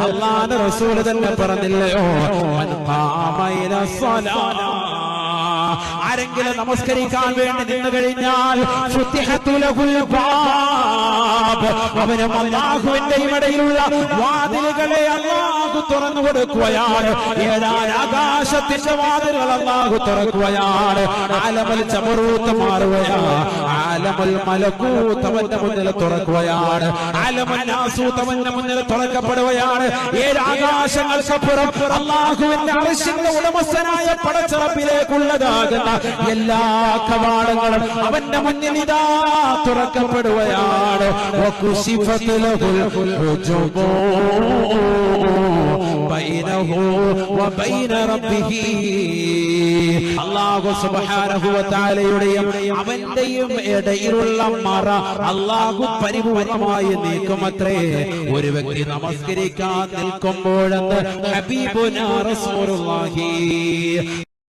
അല്ലാഹുവിന്റെ റസൂൽ തന്നെ പറഞ്ഞില്ലയോ മൻ ഖാമ ഇല സ്വലാ ആരെങ്കിലും നമസ്കരിക്കാൻ വേണ്ടി നിന്ന് കഴിഞ്ഞാൽ അവനും അല്ലാഹുവിന്റെയും ഇടയിലുള്ള വാതിലുകളെ അല്ലാഹു തുറന്നു കൊടുക്കുകയാണ്. ഏഴായ ആകാശത്തിന്റെ വാതിലുകൾ അല്ലാഹു തുറക്കുകയാണ്. ആലമുൽ ജബറൂത്ത് മാറുകയാണ്. ആലമുൽ മലകൂത്ത് അവന്റെ മുന്നിൽ തുറക്കുകയാണ്. ആലമുൽ നാസൂത്ത് അവന്റെ മുന്നിൽ തുറക്കപ്പെടുകയാണ്. ഏഴ് ആകാശങ്ങൾക്കപ്പുറം അല്ലാഹുവിന്റെ അർശിന്റെ ഉടമസ്ഥനായ പടച്ചറപ്പിലേക്കുള്ളതാകുന്ന എല്ലാ കവാടങ്ങളും അവന്റെ മുന്നിൽ ഇതാ തുറക്കപ്പെടുകയാണ്. അല്ലാഹു സുബ്ഹാനഹു വ തആലയുടെയും അവന്റെയും ഇടയിലുള്ള മറ അല്ലാഹു പരിപൂർണമായി നീക്കുമത്രേ. ഒരു വ്യക്തി നമസ്കരിക്കാൻ നിൽക്കുമ്പോഴെന്ന് ഹബീബുനാ റസൂലുള്ളാഹി